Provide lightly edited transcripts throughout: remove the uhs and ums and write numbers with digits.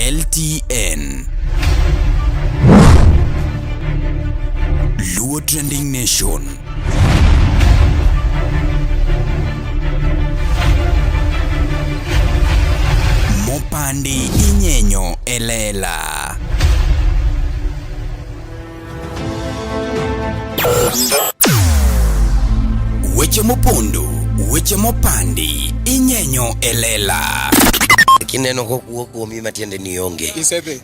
LTN. Luo Trending Nation. Mopandi inyenyo elela. Weche mopondo, weche mopandi inyenyo elela. Kineno kokuo kuomi matiende ni onge. Isebe.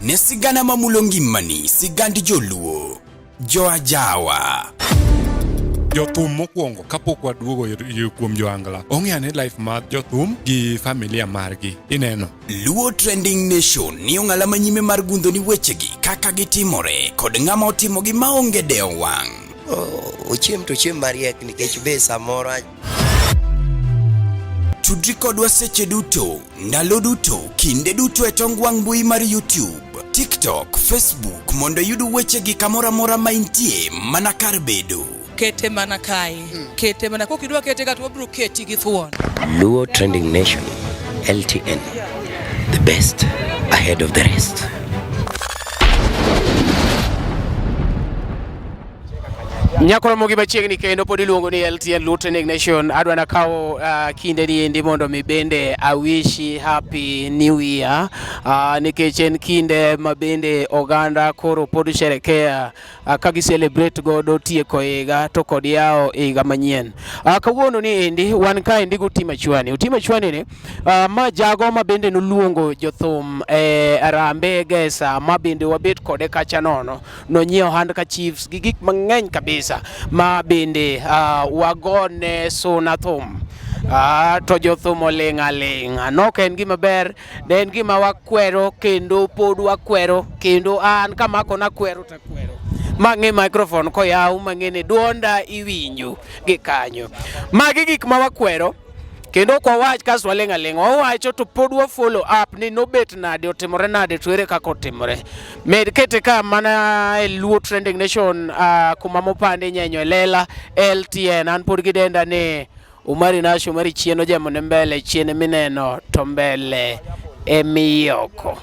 Ne sigana mamulongi mani, sigandi joluo, joajawa. Jothum mokwongo kapok waduogo kuom joangla. Ong'eane life mar jothum gi familia margi. Ineno. Luo Trending Nation ni ong'ala manyime mar gundo ni wechegi kaka gitimore kod ng'ama otimogi maonge deo wang'. Ochiem to chiem mariek nikech be samoro. Tudri kodwa seche duto, ndalo duto, kinde duto e tong wang' mbui mar YouTube, TikTok, Facebook mondo yudu wechegi kamora mora maintie mana kar bedo. Kete mana kai. Kete mana kokidwa kete ka to bro keti gi thuon. Luo Trending Nation, LTN, the best ahead of the rest. Nyakoro mogi machiegni kendo pod iluongo ni LTN Luo Trending Nation. Adwa na kawo kinde ni endi mondo mi bende awishi happy new year nikech en kinde ma bende oganda koro pod sherekea ka gi celebrate godo tieko higa to kod yao higa manyien. Kawuono ni endi wan ka endi Utima Chwani. Utima Chwani ni ma jago ma bende noluongo jothum Arambe Gesa ma bende wabet kode kacha nono no nyiewo hand ka chiefs gi gik mang'eny kabisa ma bende wagone suna thum. To jothum oling' nok en gima ber, ne en gima wakwero kendo pod wakwero kendo an kamako nakwero takwero mang'e microphone koyaw mang'e duonda iwinjo gi kanyo. Magi gik ma wakwero kendo kwa wach kaso waling', wawacho to pod wa follow up ni nobet nade, otimore nade, to ere kaka otimore. Med kete ka mana Luo Trending Nation kuma mopande nyenyo lela LTN. An pod gidenda ni Umari Nasho mari chieno jamone mbele, chiene mineno to mbele emiyoko.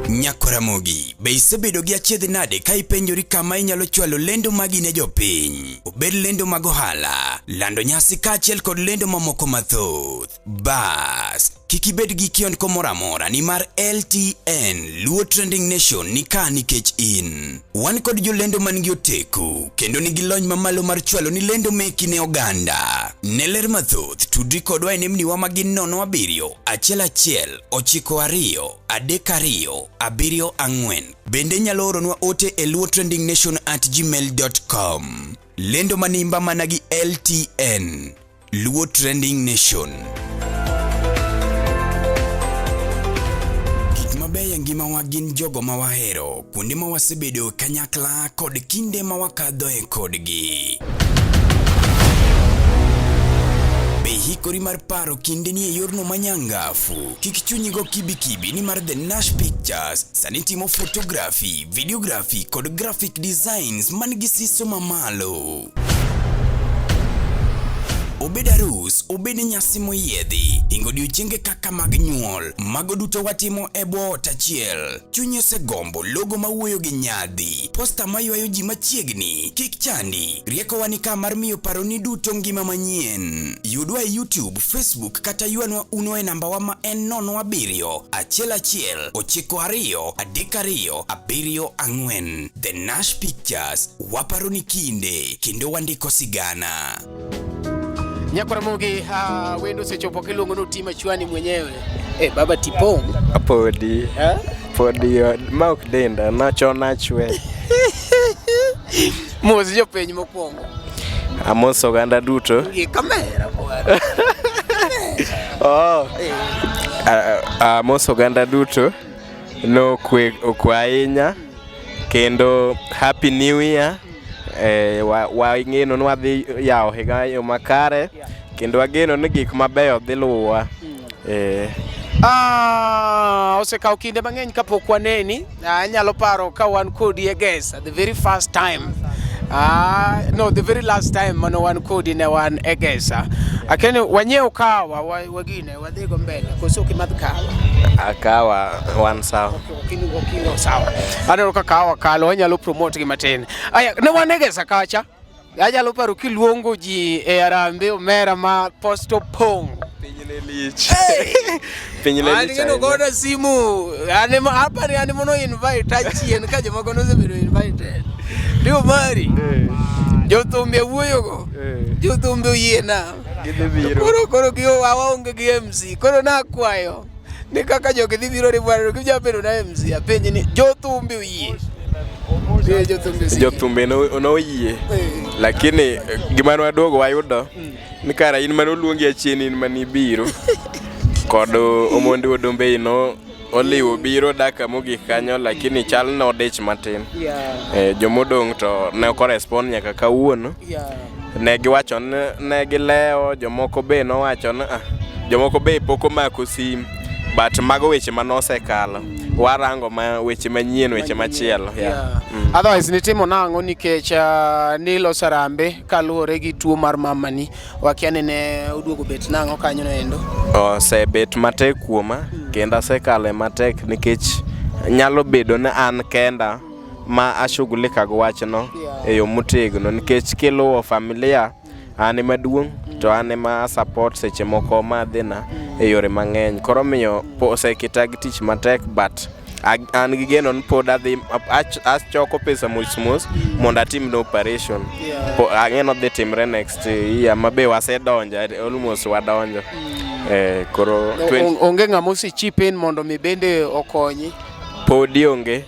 Nyakora mogi, be isebedo gi achiedh nade ka ipenjori kama inyalo chwalo lendo magi ne jopiny. Obed lendo mag ohala, lando nyasi kaachiel kod lendo mamoko mathoth. Bas, kik ibed gi kionko moro amora ni mar LTN Luo Trending Nation ni ka nikech in. Wan kod jolendo man gi oteku kendo nigi lony mamalo mar chwalo ni lendo meki ne oganda. Ne ler mathoth, tudri kodwa e nembniwa magin 07 11 92 32 74. Bende nyalo oronwa ote e luotrendingnation@gmail.com. Lendo manimba managi LTN Luo Trending Nation. Gik mabeyo ngima wa gin jogo ma wahero, kuonde ma wasebedo kanyakla kod kinde ma wakadho e kodgi. Hikori mar paro kinde ni e yorno manyangafu. Kik chunyigo kibi ni mar The Nash Pictures sani timo photography, videography kod graphic designs man gi siso mamalo. Obed arus, obed nyasi moyiedhi, ingo odiochienge kaka mag nyuol, mago duto watimo e bwo ot achiel. Chunyi osegombo logo mawuoyo gi nyadhi, posta maywayo ji machiegni, kik chandi, rieko wani ka mar miyo paroni duto ngima manyien. Yudwa e YouTube, Facebook kata yuanwa uno e namba wa ma en 07 11 92 32 74. The Nash Pictures, waparoni kinde kendo wandiko sigana. Nyakora mogi wendo sechopo kilungo no Utima Chwani mwenyewe. Baba Tipong. Podi. Podi ma ok denda nachona chwe. Mozi jo penj mokwongo. Amos oganda duto. Gi kamera bwana. Amos oganda duto no okwa ahinya kendo happy new year. Wang'eno ni wadhi yawo higa yo makare kendo wageno ni gik mabeyo dhi luwa. Osekawo kinde mang'eny kapok waneni. Anyalo paro ka wan kodi e Gesa the very first time. No, the very last time mano wan kodi ne wan e Gesa. Akene wanyeo kawa wagine wadhigo mbele koso kimadh kawa. Akawa one sawa. Okino sawa. Aneno ka kawa kalo wanyalo promote gi matin. Aya ne wanegesa kacha. Ajalo paro kiluongo ji e arambe omera ma posto pong. Pinyne lich. Pinyne lich. Ani no goda simu. Ani hapa ni ani mono invite achien ka joma gono se bedo invited. Dio mari. Jothumbe wuoyo go. Jothumbe yiena. Gidhi biro. Koro giyo waonge gi MC. Koro nakwayo. Ni kaka jogi dhi biro ni bwana kija bedo na MC apenje ni jothumbe yie. Jothumbe no yie. Lakini gima wadogo wayudo ni kara in mano luongi achien in mani biro. Kod omondi odombe no oliwo biro daka mogik kanyo lakini chal no dech matin. Jomodong to ne correspond nyaka kawuono. Ne giwacho ne gileo jomoko be no wacho na jomoko be poko mako sim but mago weche manosekalo warango ma weche manyien weche machielo. Otherwise nitimo nango nikech Nilo Sarambe kaluore gi tuo mar mamani wakiane ne oduogo bet nango kanyo endo. Osebet matek kuoma kenda sekale matek nikech nyalo bedo na an kenda ma ashughulika go wachno e yo motegno nikech kelo familia ane maduong to ane ma support seche moko madhina e yore mang'eny koro miyo osekitag tich matek but an gi geno pod adhi achoko pesa mos mondo atim no operation ang'eno dhi timre next year mabe wasedonjo almost wadonjo koro onge ng'amosi chipen mondo mi bende okonyi podi onge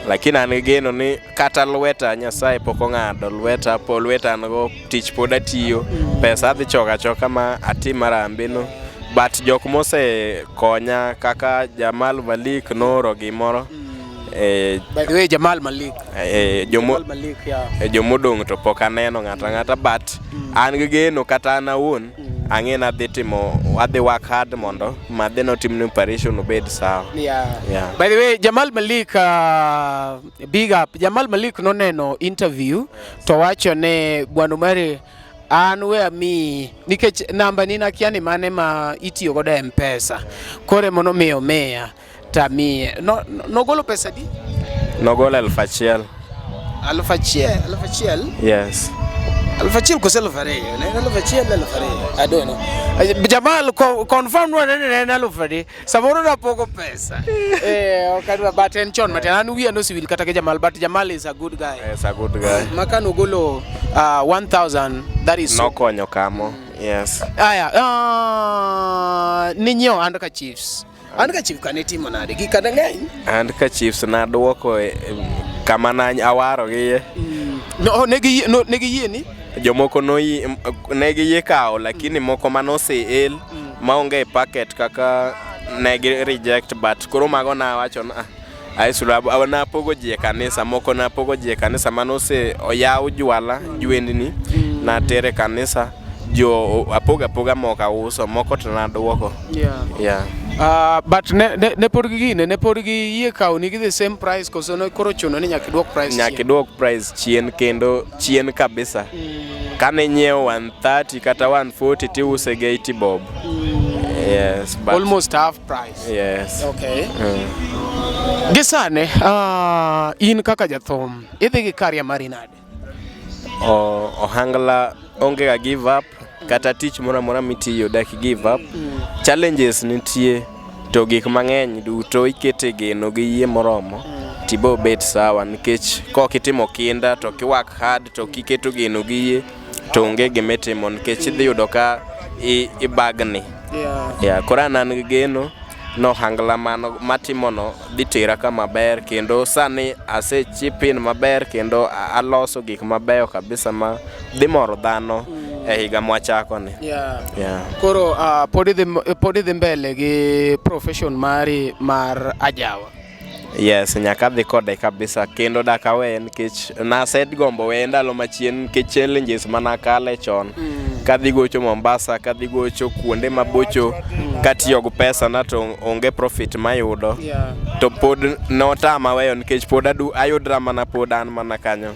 lakini an geno ni kata lweta Nyasaye pok ong'ado lweta po lweta go tich pod atiyo pesa adhi choka ma atim arambe no but jok mose konya kaka Jamal Malik noro gimoro by the way Jamal Malik jomodong to pok aneno ng'ata but an geno kata an awuon ang'ena dhi timo adhi work hard mondo madhe no tim operation obed sawa. By the way Jamal Malik big up Jamal Malik no neno interview to wacho ne Bwana Umari an we mi nikech namba ni nakiani mane ma itiyo godo M-Pesa kore mono miyo meya tamie no golo pesa di no golo 1,000 yes 1,000 ko selo fare ne 1,000 I don't know Jamal confirm no ne 1,000 samoro na pogo pesa okadwa baten chon maten an wiya no civil kata ke Jamal but Jamal is a good guy maka no golo 1,000 that is no konyo kamo yes aya ninyo andaka chiefs andaka chief kanetimo nade gi kada ng'eny andaka chiefs na duoko kama na awaro gi no negi yie ni jomoko no negi yie kao lakini moko manose el maonge packet kaka negi reject but koro mago na wacho na aisura na pogo je kanisa moko na pogo je kanisa manose oyaw jwala jwendni na tere kanisa jo apoga moka uso moko to na duoko but ne porgi yie kao ni the same price koso no koro chuno ni nyaki duok price chien kendo chien kabisa kane nyeo 130 kata 140 ti use ge 80 bob yes but almost half price yes okay gisane in kaka jathum idhi gi karia marinade ohangla onge ga give up kata tich mora mitiyo dak give up challenges nitie to gik mang'eny duto ikete geno gi yie moromo tibo bet sawa nikech kokitimo kinda to kiwork hard to kiketo geno gi yie to onge gimetimo nikech idhi yudo ka ibagni korana an geno no hangla mano matimono dhi tera kama ber kendo sani ase chipin maber kendo aloso gik mabeyo kabisa ma dhi moro dhano higa mwachako ni koro podi dhi mbele gi profession mari mar ajawa yes nyaka dhi kode kabisa kendo daka we nikech na set gombo we ndalo machien nikech challenges manakale chon kadhi gocho Mombasa kadhi gocho kuonde mabocho katiyo go pesa na to onge profit mayudo to pod notama weyo nikech pod ayudra mana pod an mana kanyo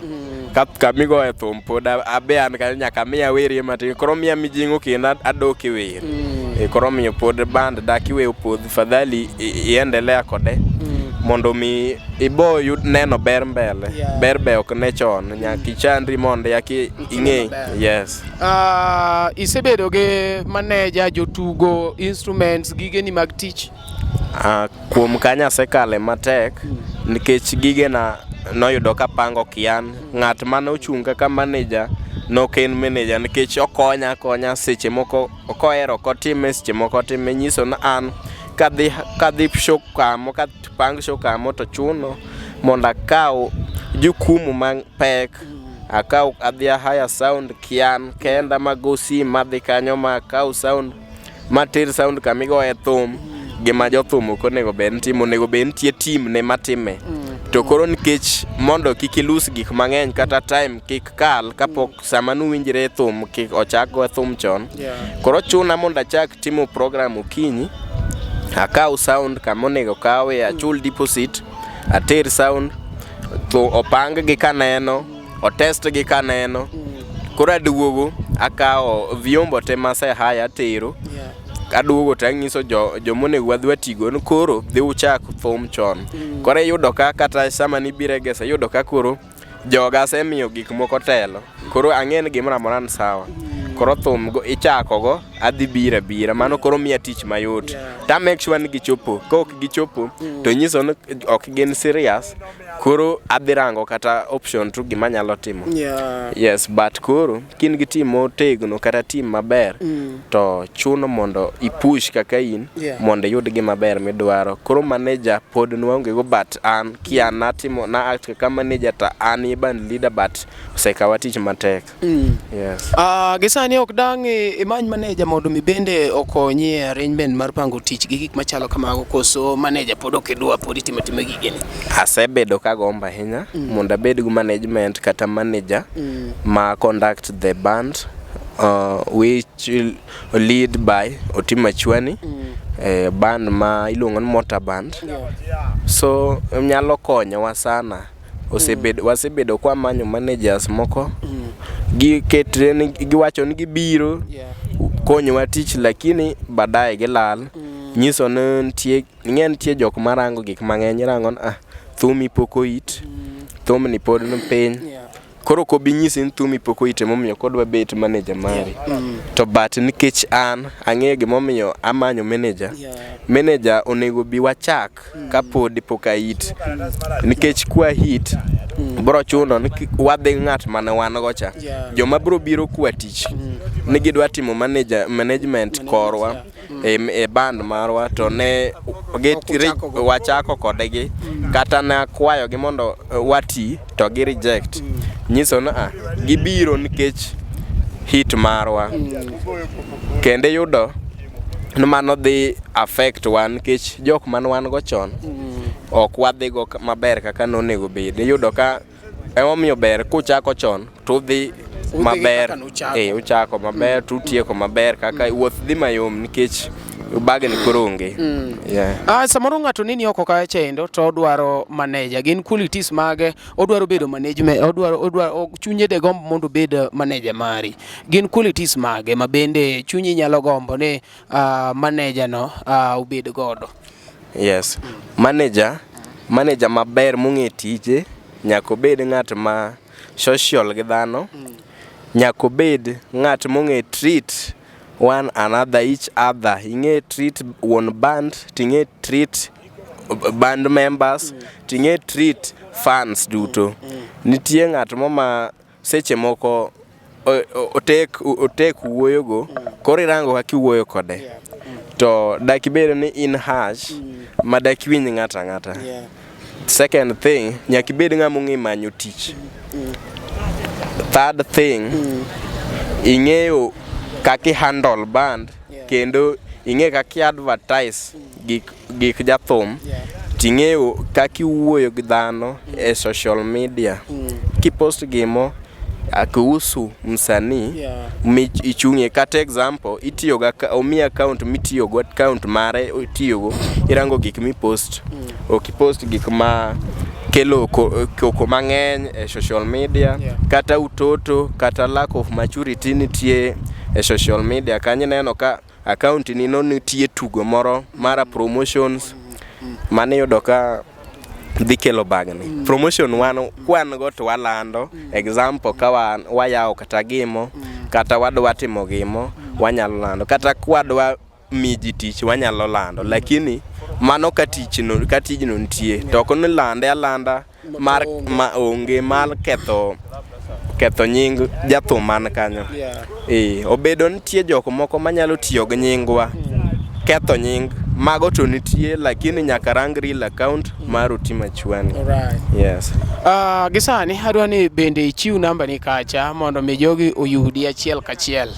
kamigoye thum pod abe an ka nyaka miya werie matin koro miya mijing'o kendo adoke wer koro miyo pod band dak iweyo podhi fadhali iendelea kode mondo mi ibo yud neno ber mbele ber be ok ne chon nyaka ichandri mondo yaki ing'e. Yes. Isebedo gi manager, jotugo, instruments, gigeni mag tich? Kuom kanya sekale matek nikech gigena noyudo ka pango kian ng'at mane ochung' kaka manager noken manager nikech okonya seche moko okohero kotime seche moko time nyiso na an kadhi show kamo pang show kamo to chuno mondo akaw jukumu mapek akaw adhi haya sound kian kenda magosi madhi kanyo makaw sound matir sound kamigoye thum gima jothum ok onego bed ntimo onego bed nitie team ne matime to koro nikech mondo kik ilus gik mang'eny kata time kik kal kapok sama nuwinjre thum kik ochak go thum chon koro chuna mondo achak timo program okinyi akaw sound kama onego kawe achul deposit ater sound to opang gi kaneno otest gi kaneno koro aduogo akaw vyombo te mase haya atero aduogo tangiso jomonego wadhi watigo koro dhi uchak thum chon koro yudo ka kata sama nibire gesa yudo ka koro joga semiyo gik moko telo koro ang'en gimoro amora ni sawa koro thum go ichako go adhi bira mano koro miya tich mayot ta make sure ni gichopo kok gichopo to nyiso ni ok gin serious koro adhi rango kata option to gima nyalo timo. Yes, but koro kin gi team motegno kata team maber to chuno mondo ipush kaka in mondo yud gima ber midwaro koro manager pod nwaonge go but an kian natimo na act kaka manager ta an i band leader but osekawa tich matek. Yes. Gisani ok dang imany manager mondo mi bende okonyi arrangement mar pango tich gi gik machalo kamago koso manager pod okidwa pod itimo gigeni? Asebedo kagomba ahinya mondo abed gi management kata manager ma conduct the band which will lead by Otima Chwani band ma iluongo ni Motor Band so nyalo konyowa sana wasebedo kwa manyo managers moko giketre ni giwacho ni gibiro konyowa tich lakini baadaye gilal nyiso ni nitie jok marango gik mang'eny rango thumi poko it thum ni pod no piny koro ko binyisi ni thumi poko it momiyo kodwa bet manager mari to but nikech an ang'e gimomiyo amanyo manager onego bi wachak kapod poka it nikech kwa hit bro chuno ni wadhi ng'at mane wan go cha joma bro biro kwa tich ni gidwa timo management korwa e band marwa to ne wachako kodegi kata na kwayo gi mondo wati to gi reject nyiso na gibiro nikech hit marwa kende yudo no mano dhi affect wan nikech jok man wan go chon ok wadhi go maber kaka nonego bed yudo ka emomiyo ber kuchako chon to dhi maber uchako maber tutieko maber kaka wuoth dhi mayom nikech bagni koronge. Samoro ng'ato nini oko ka chendo to odwaro manager gin qualities mage odwaro bedo management odwaro chunye de gombo mondo bed manager mari gin qualities mage ma bende chunyi nyalo gombo ne manager no ubed godo? Yes, manager maber mong'e tije nyako bed ng'at ma social gi dhano nyako bed ng'at mong'e treat one another each other ing'e treat one band ting'e treat band members ting'e treat fans duto nitie ng'at ma seche moko otek wuoyo go koro irango kaka iwuoyo kode to dak ibed ni in harsh ma dak winj ng'ata. Second thing nyaka ibed ng'ama ong'e manyo tich. Third thing ing'eyo kaki handle band kendo ing'e kaki advertise gik jathum ting'eyo kaki wuoyo gi dhano e social media kipost gimo akuhusu msanii ichung'e kata example itiyoga omi account mitiyogo account mare itiyogo irango gik mi post okipost gik ma kelo koko mang'eny e social media, kata utoto, kata lack of maturity nitie e social media. Kanyi neno ka account ni no nitie tugo moro mara promotions mane yudo ka dhi kelo bagni. Promotion kwan go to walando, example ka wayawo kata gimo, kata wadwa timo gimo, wanyalo lando, kata kwadwa miji tich wanyalo lando, lakini mano ka tijno nitie to ok ni lande alanda mar onge mar ketho nying jathum man kanyo. Obedo nitie jok moko manyalo tiyo gi nyingwa ketho nying mago to nitie, lakini nyaka rang real account mar Otima Chwani. Yes. Gisani adwa ni bende ichiw namba ni kacha mondo mi jogi oyudi achiel kachiel.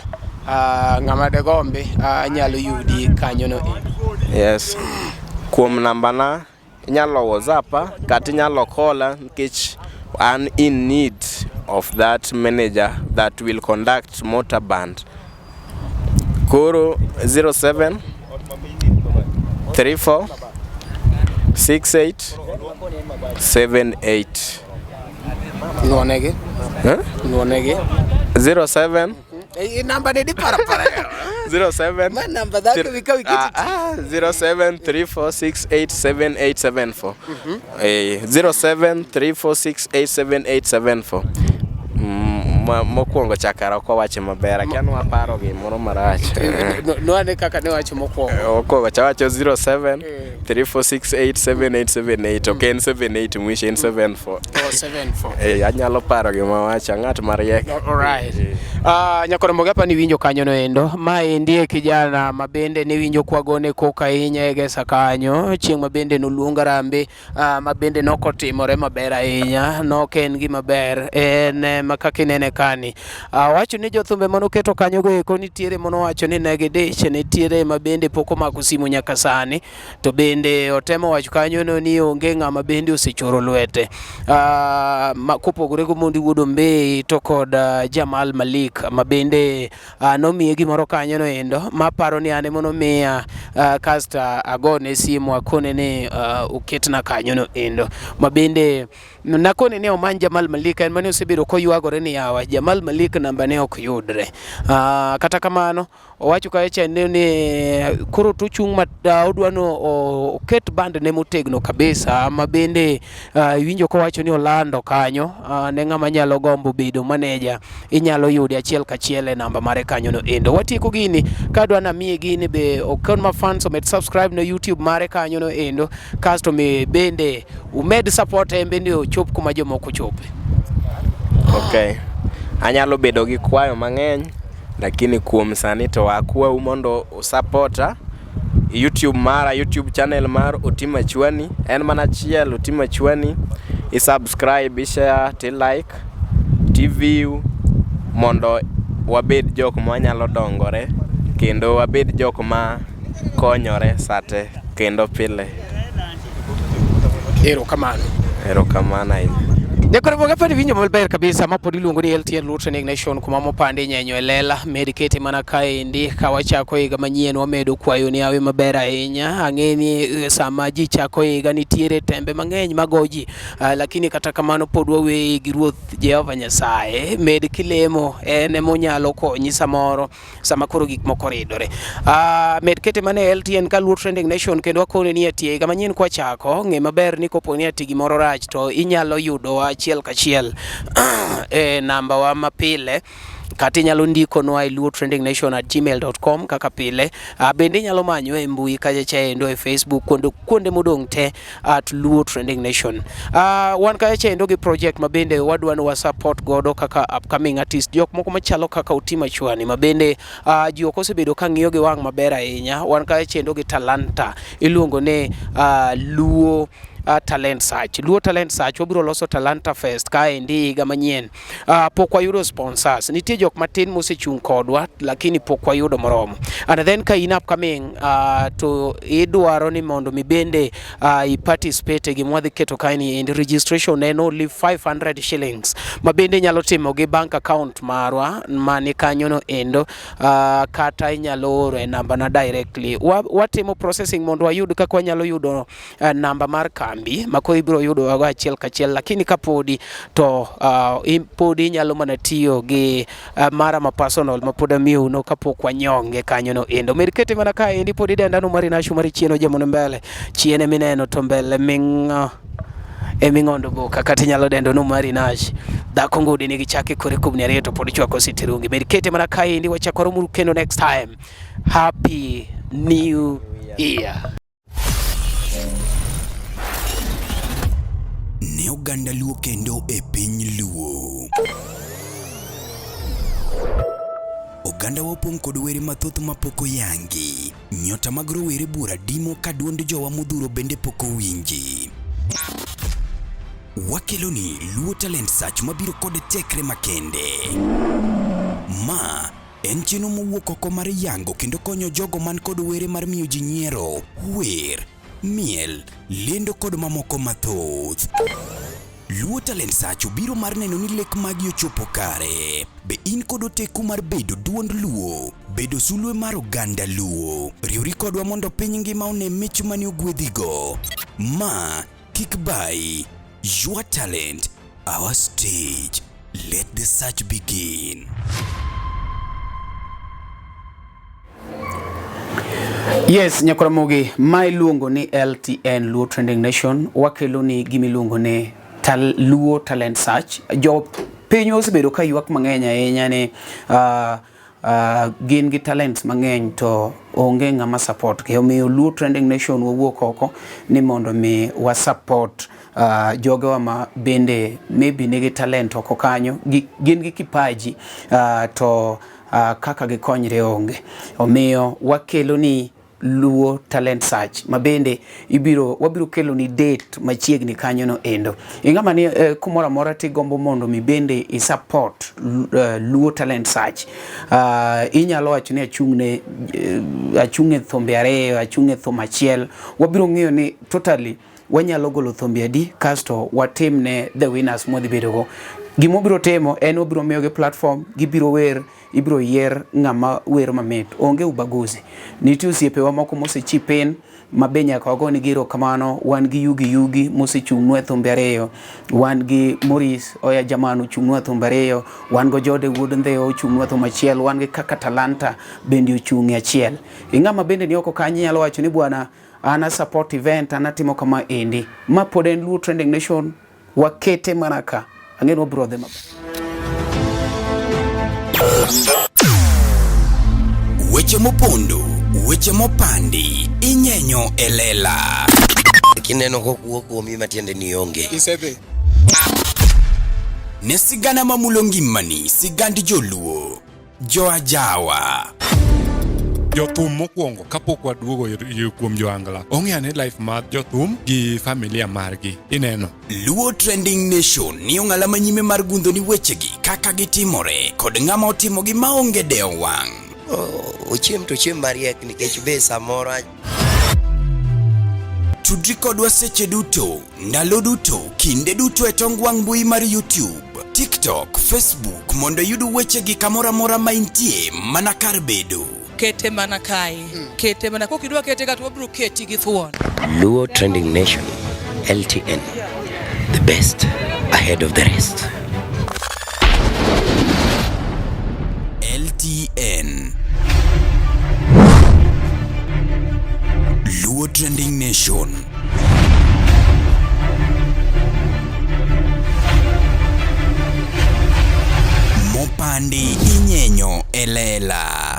Ng'ama de gombe nyalo yudi kanyo no. Yes. Kuom namba na inyalo WhatsApp kata inyalo call nikech I'm in need of that manager that will conduct motor band. Koro 07 34 68 78. Nuonege? Nuonege? 07 Namba ni para 07 Man namba dhake wika 0734687874. 0734687874. Mokwongo chakara kwa wache mabera kiano waparo gimoro marach. Nuane kaka ne wacho mokwongo. Okwongo chawacho 07 34687878. Okay, 78 mwisho 74. 74. Anyalo paro gima wacha ng'at mariek. Alright. Nyakoro mogapa ni winjo kanyo no endo. Mae ndiye kijana mabende ni winjo kwagone koka inya egesa kanyo. Chieng mabende noluonga rambe. Mabende nokotimore maber ahinya. Noken gi maber. En makaki nene kani. Wacho ni jothumbe manoketo kanyo go eko nitiere mono wacho ni negedich nitiere mabende poko makusimu nyaka sani. To bende otemo wacho kanyo no ni onge ng'ama bende osechoro lwete. Kopogore go mondi wuodo mbe to kod Jamal Malik mabende nomiye gimoro kanyo no endo maparo ni ane mono miya kasta agone simu akone ni uketna kanyo no endo mabende nakone ni omany Jamal Malik en mane osebedo koywagore ni yawa Jamal Malik namba ne ok yudre. Kata kamano owacho ka eche ni koro tochung' ma odwano oket band ne motegno kabisa mabende winjo ko wacho ni olando kanyo ne ng'ama nyalo gombo bedo manager inyalo yudi achiel kachiel e namba mare kanyo no endo. Watieko gini kadwa na miye gini be okon ma fans omed subscribe no YouTube mare kanyo no endo kasto me bende umed support e bende ochop kuma jomoko chope. Okay. Anyalo bedo gi kwayo mang'eny lakini kuom sani to akwa mondo supporta YouTube channel mar Otima Chwani en mana chiel Otima Chwani subscribe share to like view mondo wabed jok ma nyalo dongore kendo wabed jok ma konyore sate kendo pile. Erokamano. Nyakoro mogapa ni winjo maber kabisa mapod iluongo ni LTN Loot Training Nation kuma mopande nyenyo elela medikete mana kaendi ka wachako higa manyien wamedo kwayo ni awe maber ahinya. Ang'eni sama ji chako higa nitiere tembe mang'eny magoji lakini kata kamano pod wawe gi Ruoth Jehova Nyasaye med kilemo en monyalo konyi samoro sama koro gik moko ridore. Medikete mane LTN ka Loot Training Nation kendo wakone ni atie higa manyien kwa chako ng'e maber ni kopo ni ati gimoro rach to inyalo yudo achiel kachiel namba wa mapile kati nyalo ndiko no luotrendingnation@gmail.com kaka pile. Bende nyalo manyo e mbui kaje chaendo e Facebook kuonde modong te @luotrendingnation. Wan kaje chaendo gi project mabende wadwano wa support godo kaka upcoming artist jok moko machalo kaka Otima Chwani mabende ji ok osebedo ka ng'iyo gi wang' maber ahinya. Wan kaje chaendo gi talanta iluongo ne Luo Talent Search. Luo Talent Search wabiro loso Talanta Fest kaendi higa manyien. Pok wayudo sponsors. Nitie jok matin mosechung' kodwa lakini pok wayudo moromo. And then ka in upcoming to idwaro ni mondo mi bende participate gi mwadhi keto kaini and registration en only 500 shillings. Mabende nyalo timo gi bank account marwa mani kanyo no endo kata inyalo oro e namba na directly. Watimo processing mondo wayud kaka wanyalo yudo namba mar kambi kambi mako ibiro yudo wago achiel kachiel, lakini kapodi to podi nyalo mana tiyo gi mara ma personal ma pod amiyo no kapok wanyonge kanyo no endo. Med kete mana ka endi podi denda no mari nashu mari chieno jamono mbele chiene mineno to mbele eming'ondo boka kata nyalo dendo no mari nash dhako ngudi nigi chake kore kubni ariyo to pod chwako sitirungi. Med kete mana ka endi wachakoro muru kendo next time. Happy New Year. Ne oganda Luo kendo e piny Luo. Oganda wopong' kod were mathoth mapoko yangi. Nyota mag rowere bura dimo ka duond jowa modhuro bende poko winji. Wakeloni Luo Talent Search mabiro kod tekre makende. Ma en chenro mowuok oko mar yango kendo konyo jogo man kod were mar miyo ji nyiero, wer, miel, lendo kod mamoko mathoth. Luo Talent Search biro mar neno ni lek magi ochopo kare. Be in kod oteku mar bedo duond Luo, bedo sulwe mar oganda Luo. Riwri kodwa mondo piny ngima one mich mani ogwedhigo. Ma kik bai. Your talent, our stage. Let the search begin. Yes, nyakora mogi, mai luongo ni LTN Luo Trending Nation, wakelo ni gimi luongo ni Luo Talent Search. Jo pinyo osebedo ka ywak mang'eny ahinya ni gin gi talents mang'eny to onge ng'ama support. Kaya omiyo Luo Trending Nation wawuok oko ni mondo mi wa support jogo ma bende maybe nigi talent oko kanyo, gin gi kipaji to kaka gikonyre onge. Omiyo wakelo ni Luo Talent Search mabende wabiro kelo ni date machiegni kanyo no endo. Ingama ni kumora mora ti gombo mondo mi bende i support Luo Talent Search. Inyalo wacho ni achung'e thombe ariyo, achung'e thom achiel. Wabiro ng'iyo ni totally wanyalo golo thombe adi kasto watim ne the winners modhi bedo go. Gimo biro temo en obiro miyo gi platform, gibiro wer, ibiro yier ng'ama wer mamit. Onge ubaguzi. Nitie osiepewa moko mosechipen mabenya kago ni giro kamano. Wan gi yugi mosechung'nwa thombe ariyo, wan gi Morris Oya Jamanu chung'nwa thombe ariyo, wan go Jode Wood Ndheo chung'nwa thombe achiel, wan gi kaka Talanta bende ochung'e achiel. Ing'ama bende ni oko kanyi nyalo wacho ni bwana ana support event anatimo kama endi. Ma pod en Luo Trending Nation, wakete manaka ang'eno brother maba. Weche mopondo, weche mopandi, inyenyo elela. Kineno kokuo kuomi matiende ni onge. Isebe. Ne sigana mamulo ngimani, sigand joluo, joajawa. Jothum mokwongo kapok waduogo kuom joangla, ong'eane life mar jothum gi familia margi. Ineno Luo Trending Nation ni ong'ala manyime mar gundho ni wechegi kaka gitimore kod ng'ama otimogi maonge deo wang'. Ochiem to chiem mariek nikech be samoro Tudri kodwa seche duto, ndalo duto, kinde duto e tong wang' mbui mar YouTube, TikTok, Facebook mondo yudu wechegi kamora mora ma intie mana kar bedo. Kete mana kae. Kete mana kokidwa kete ka to wabiro keti gi thuon. Luo Trending Nation, LTN, the best ahead of the rest. LTN Luo Trending Nation. Mopandi inyenyo elela.